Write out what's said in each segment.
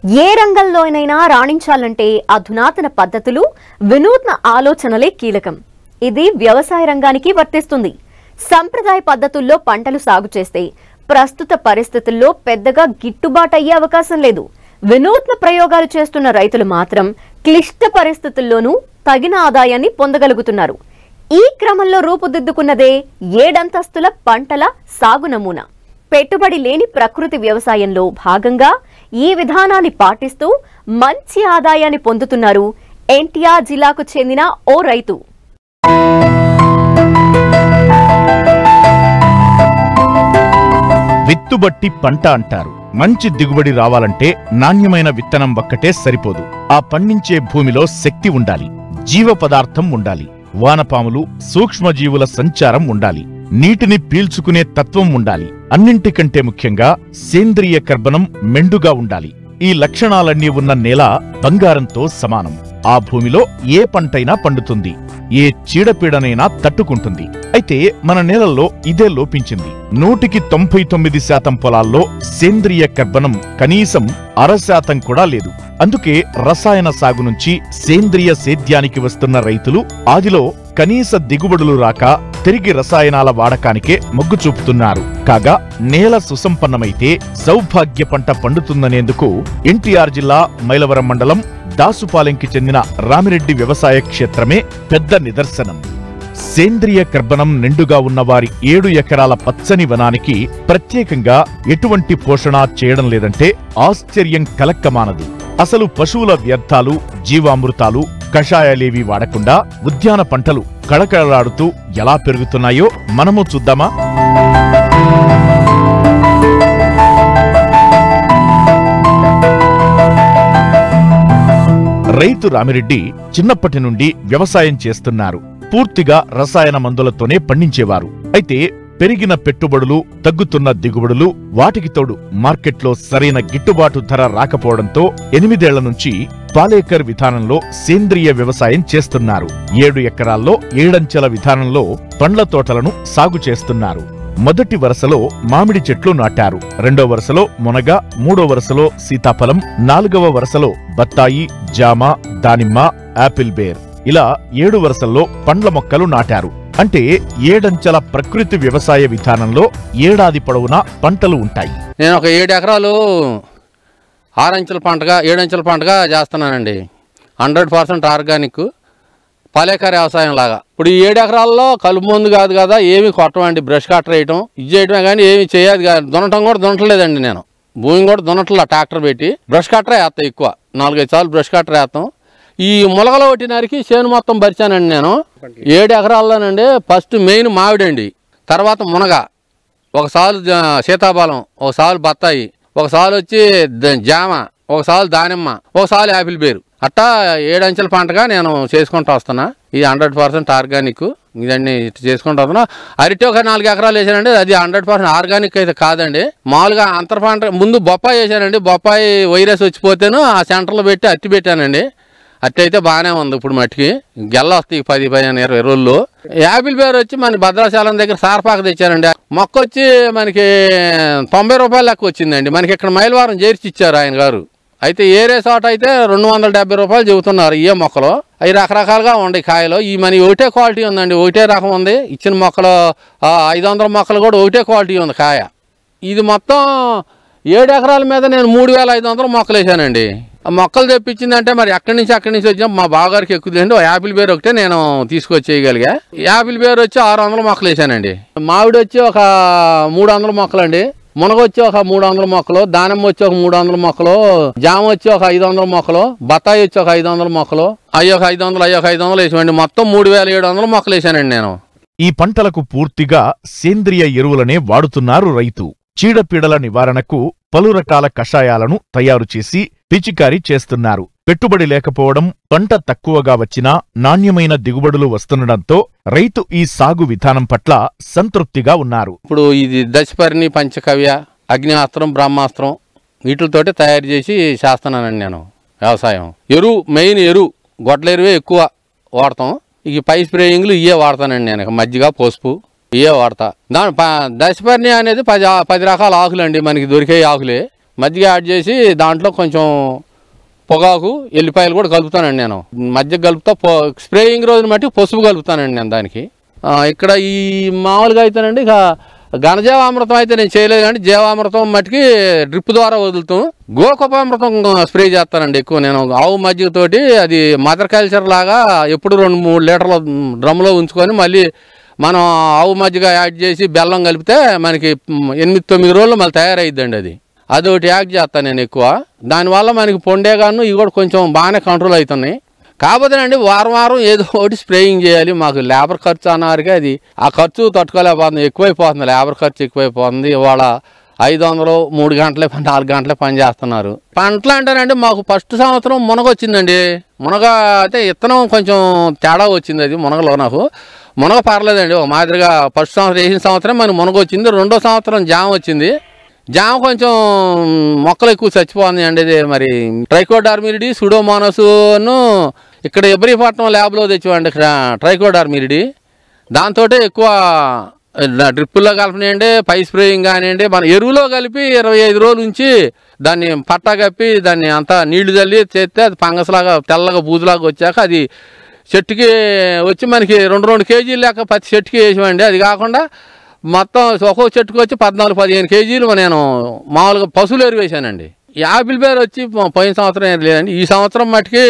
ఏ రంగంలోనైనా రాణించాలంటే అధునాతన పద్ధతులు, వినూత్న ఆలోచనలే కీలకం. ఇది వ్యవసాయ రంగానికి వర్తిస్తుంది. సంప్రదాయ పద్ధతుల్లో పంటలు సాగు చేస్తే ప్రస్తుత పరిస్థితుల్లో పెద్దగా గిట్టుబాటు అయ్యే అవకాశం లేదు. వినూత్న ప్రయోగాలు చేస్తున్న రైతులు మాత్రం క్లిష్ట పరిస్థితుల్లోనూ తగిన ఆదాయాన్ని పొందగలుగుతున్నారు. ఈ క్రమంలో రూపుదిద్దుకున్నదే 7 అంతస్తుల పంటల సాగు నమూనా. పెట్టుబడి లేని ప్రకృతి వ్యవసాయంలో భాగంగా ఈ విధానాన్ని పాటిస్తూ మంచి ఆదాయాన్ని పొందుతున్నారు ఎన్టీఆర్ జిల్లాకు చెందిన ఓ రైతు. విత్తుబట్టి పంట అంటారు. మంచి దిగుబడి రావాలంటే నాణ్యమైన విత్తనం ఒక్కటే సరిపోదు. ఆ పండించే భూమిలో శక్తి ఉండాలి, జీవ పదార్థం ఉండాలి, వానపాములు, సూక్ష్మజీవుల సంచారం ఉండాలి, నీటిని పీల్చుకునే తత్వం ఉండాలి. అన్నింటికంటే ముఖ్యంగా సేంద్రియ కర్బనం మెండుగా ఉండాలి. ఈ లక్షణాలన్నీ ఉన్న నేల బంగారంతో సమానం. ఆ భూమిలో ఏ పంటైనా పండుతుంది, ఏ చీడపీడనైనా తట్టుకుంటుంది. అయితే మన నేలల్లో ఇదే లోపించింది. 99% పొలాల్లో సేంద్రియ కర్బనం కనీసం 0.5% కూడా లేదు. అందుకే రసాయన సాగు నుంచి సేంద్రియ సేద్యానికి వస్తున్న రైతులు ఆదిలో కనీస దిగుబడులు రాక తిరిగి రసాయనాల వాడకానికే మొగ్గు చూపుతున్నారు. కాగా నేల సుసంపన్నమైతే సౌభాగ్య పంట పండుతుందనేందుకు ఎన్టీఆర్ జిల్లా మైలవరం మండలం దాసుపాలెంకి చెందిన రామిరెడ్డి వ్యవసాయ క్షేత్రమే పెద్ద నిదర్శనం. సేంద్రియ కర్బనం నిండుగా ఉన్న వారి 7 ఎకరాల పచ్చని వనానికి ప్రత్యేకంగా ఎటువంటి పోషణ చేయడం లేదంటే ఆశ్చర్యం కలక్కమానదు. అసలు పశువుల వ్యర్థాలు, జీవామృతాలు, కషాయాలేవి వాడకుండా ఉద్యాన పంటలు కళకళలాడుతూ ఎలా పెరుగుతున్నాయో మనము చూద్దామా? రైతు రామిరెడ్డి చిన్నప్పటి నుండి వ్యవసాయం చేస్తున్నారు. పూర్తిగా రసాయన మందులతోనే పండించేవారు. అయితే పెరిగిన పెట్టుబడులు, తగ్గుతున్న దిగుబడులు, వాటికి తోడు మార్కెట్లో సరైన గిట్టుబాటు ధర రాకపోవడంతో 8 ఏళ్ల నుంచి పాలేకర్ విధానంలో సేంద్రియ వ్యవసాయం చేస్తున్నారు. 7 ఎకరాల్లో 7 అంచెల విధానంలో పండ్ల తోటలను సాగు చేస్తున్నారు. మొదటి వరుసలో మామిడి చెట్లు నాటారు. 2వ వరుసలో మునగ, 3వ వరుసలో సీతాఫలం, 4వ వరుసలో బత్తాయి, జామ, దానిమ్మ, యాపిల్ బేర్, ఇలా 7 వరుసల్లో పండ్ల మొక్కలు నాటారు. అంటే 7 అంచెల ప్రకృతి వ్యవసాయ విధానంలో ఏడాది పొడవునా పంటలు ఉంటాయి. నేను ఒక 7 ఎకరాలు 6 అంచెల పంటగా 7 అంచెల పంటగా చేస్తున్నానండి. 100% ఆర్గానిక్ పాలేకర్ వ్యవసాయం లాగా. ఇప్పుడు ఈ 7 ఎకరాల్లో కలుపు మందు కాదు కదా, ఏమి కొట్టమండి. బ్రష్ కట్టర్ వేయటం ఇది చేయటమే కానీ ఏమి చేయదు కాదు. దున్నటం కూడా దున్నట్లేదండి. నేను భూమి కూడా దున్నట్లా, ట్రాక్టర్ పెట్టి బ్రష్ కట్టరే వేస్తాం. ఎక్కువ 4-5 సార్లు బ్రష్ కట్టర్ వేస్తాం. ఈ మొలకలు ఒకటినరికి చేను మొత్తం పరిచానండి. నేను 7 ఎకరాల్లోనండి ఫస్ట్ మెయిన్ మామిడండి, తర్వాత మునగ, ఒకసారి సీతాఫలం, ఒకసారి బత్తాయి, ఒకసారి వచ్చి జామ, ఒకసారి దానిమ్మ, ఒకసారి యాపిల్ బేరు, అట్టా 7 అంచెల పంటగా నేను చేసుకుంటూ వస్తున్నా. ఇది 100% ఆర్గానిక్. ఇదన్నీ చేసుకుంటూ వస్తున్నా. అరటి ఒక 4 ఎకరాలు వేసానండి. అది 100% ఆర్గానిక్ అయితే కాదండి. మామూలుగా అంతర పంట ముందు బొప్పాయి వేసానండి. బొప్పాయి వైరస్ వచ్చిపోతేను ఆ సెంటర్లో పెట్టి అట్టి పెట్టానండి. అట్టి అయితే బాగానే ఉంది. ఇప్పుడు మట్టికి గెల్ల వస్తాయి 10-15-20 రోజుల్లో. యాపిల్ బేర్ వచ్చి మన భద్రాచలం దగ్గర సారపాక తెచ్చానండి. మొక్క వచ్చి మనకి 90 రూపాయలు లెక్క వచ్చిందండి. మనకి ఇక్కడ మైలవరం చేర్చి ఇచ్చారు ఆయన గారు. అయితే ఏరే చోట అయితే 270 రూపాయలు చెబుతున్నారు ఏ మొక్కలు. అవి రకరకాలుగా ఉన్నాయి కాయలు. ఈ మన ఒకటే క్వాలిటీ ఉందండి, ఒకటే రకం ఉంది. ఇచ్చిన మొక్కలు 500 మొక్కలు కూడా ఒకటే క్వాలిటీ ఉంది కాయ. ఇది మొత్తం 7 ఎకరాల మీద నేను 3500 మొక్కలు వేసానండి. ఆ మొక్కలు తెప్పించిందంటే మరి అక్కడి నుంచి వచ్చినా మా బావగారికి ఎక్కుదండి. యాపిల్ బేర్ ఒకటే నేను తీసుకొచ్చేయగలిగా. యాపిల్ బేర్ వచ్చి 600 మొక్కలు వేసానండి. మామిడి వచ్చి ఒక 300 మొక్కలండి. మునగ వచ్చి ఒక 300 మొక్కలు, దానిమ్మ వచ్చి ఒక 300 మొక్కలు, జామ వచ్చి ఒక 500 మొక్కలు, బత్తాయి వచ్చి ఒక 500 మొక్కలు, అయ్యొక 500 వేసామండి. మొత్తం 3700 మొక్కలు వేసానండి నేను. ఈ పంటలకు పూర్తిగా సేంద్రియ ఎరువులనే వాడుతున్నారు రైతు. చీడపీడల నివారణకు పలు రకాల కషాయాలను తయారు చేసి పిచికారీ చేస్తున్నారు. పెట్టుబడి లేకపోవడం, పంట తక్కువగా వచ్చినా నాణ్యమైన దిగుబడులు వస్తుండటంతో రైతు ఈ సాగు విధానం పట్ల సంతృప్తిగా ఉన్నారు. ఇప్పుడు ఇది దశపర్ణి, పంచకవ్య, అగ్నియాస్త్రం, బ్రహ్మాస్త్రం వీటితోటి తయారు చేసి చేస్తున్నానండి నేను వ్యవసాయం. ఎరువు మెయిన్ ఎరువు గొడ్ల ఎరువే ఎక్కువ వాడతాం. ఇక పై స్ప్రేయింగ్లు ఇవే వాడతానండి నేను. మజ్జిగ, పసుపు ఇవే వాడతా. దాని దశపర్ణి అనేది 10 రకాల ఆకులు అండి మనకి దొరికే ఆకులే. మజ్జిగ యాడ్ చేసి దాంట్లో కొంచెం పొగాకు ఎల్లిపాయలు కూడా కలుపుతానండి నేను. మజ్జిగ కలుపుతా, స్ప్రేయింగ్ రోజున మట్టి పసుపు కలుపుతానండి నేను దానికి. ఇక్కడ ఈ మామూలుగా అయితేనండి ఇక ఘనజీవామృతం అయితే నేను చేయలేదు, కానీ జీవామృతం మట్టికి డ్రిప్ ద్వారా వదులుతాం. గోకపామృతం స్ప్రే చేస్తానండి ఎక్కువ నేను. ఆవు మజ్జిగతోటి అది మదర్ కల్చర్ లాగా ఎప్పుడు 2-3 లీటర్ల డ్రమ్లో ఉంచుకొని మళ్ళీ మనం ఆవు మజ్జిగ యాడ్ చేసి బెల్లం కలిపితే మనకి 8-9 రోజులు మళ్ళీ తయారైద్దండి. అది ఒకటి యాడ్ చేస్తాను నేను ఎక్కువ. దానివల్ల మనకి పొండేగాను ఇవి కూడా కొంచెం బాగానే కంట్రోల్ అవుతున్నాయి. కాకపోతేనండి వారం ఏదో ఒకటి స్ప్రేయింగ్ చేయాలి. మాకు లేబర్ ఖర్చు అన్నవారికి అది ఆ ఖర్చు తట్టుకోలేకపోతుంది, ఎక్కువైపోతుంది. లేబర్ ఖర్చు ఎక్కువైపోతుంది. ఇవాళ 500 3 గంటలే 4 గంటలే పని చేస్తున్నారు. పంటలు అంటేనండి మాకు ఫస్ట్ సంవత్సరం మునగ వచ్చిందండి. మునగ అయితే ఇత్తనం కొంచెం తేడా వచ్చింది. అది మునగలో నాకు మునగ పర్లేదండి, ఒక మాదిరిగా ఫస్ట్ సంవత్సరం వేసిన సంవత్సరం మనకు మునగ వచ్చింది. రెండో సంవత్సరం జామ వచ్చింది. జామ కొంచెం మొక్కలు ఎక్కువ చచ్చిపోతుంది అండి. ఇది మరి ట్రైకోడర్మిరిడి సూడోమోనాస్ను ఇక్కడ ఇబ్రహీపట్నం ల్యాబ్లో తెచ్చివ్వండి ట్రైకోడర్మిరిడి. దాంతో ఎక్కువ డ్రిప్పుల్లో కలపనివ్వండి, పై స్ప్రేయింగ్ కానివ్వండి, మన ఎరువులో కలిపి 25 రోజుల నుంచి దాన్ని పట్టా కప్పి దాన్ని అంతా నీళ్లు చల్లి చేస్తే అది ఫంగస్లాగా తెల్లగా బూజులాగా వచ్చాక అది చెట్టుకి వచ్చి మనకి 2 కేజీలు లెక్క ప్రతి చెట్టుకి వేసామండి. అది కాకుండా మొత్తం ఒక్కో చెట్టుకు వచ్చి 14-15 కేజీలు నేను మామూలుగా పశువులు ఎరువు వేసానండి. యాపిల్ బేర్ వచ్చి పోయిన సంవత్సరం ఏం లేదండి. ఈ సంవత్సరం మట్టుకి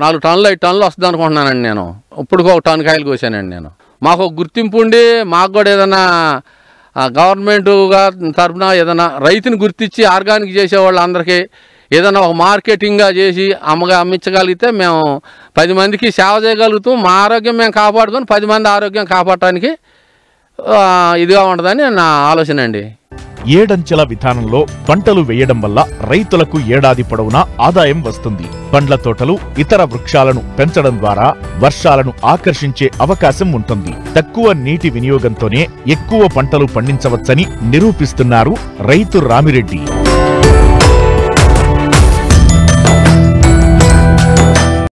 4 టన్నులు 5 టన్నులు వస్తుంది అనుకుంటున్నానండి నేను. ఇప్పుడు 1 టన్ను కాయలు కోసానండి నేను. మాకు గుర్తింపు ఉండి మాకు కూడా ఏదైనా గవర్నమెంట్గా తరఫున ఏదైనా రైతుని గుర్తించి ఆర్గానిక్ చేసే వాళ్ళందరికీ ఏదైనా ఒక మార్కెటింగ్గా చేసి అమ్మించగలిగితే మేము 10 మందికి సేవ చేయగలుగుతాం. మా ఆరోగ్యం మేము కాపాడుకొని 10 మంది ఆరోగ్యం కాపాడటానికి ఇదిగా ఉంటుందని నా ఆలోచన అండి. ఏడంచెల విధానంలో పంటలు వేయడం వల్ల రైతులకు ఏడాది పొడవునా ఆదాయం వస్తుంది. పండ్ల తోటలు, ఇతర వృక్షాలను పెంచడం ద్వారా వర్షాలను ఆకర్షించే అవకాశం ఉంటుంది. తక్కువ నీటి వినియోగంతోనే ఎక్కువ పంటలు పండించవచ్చని నిరూపిస్తున్నారు రైతు రామిరెడ్డి.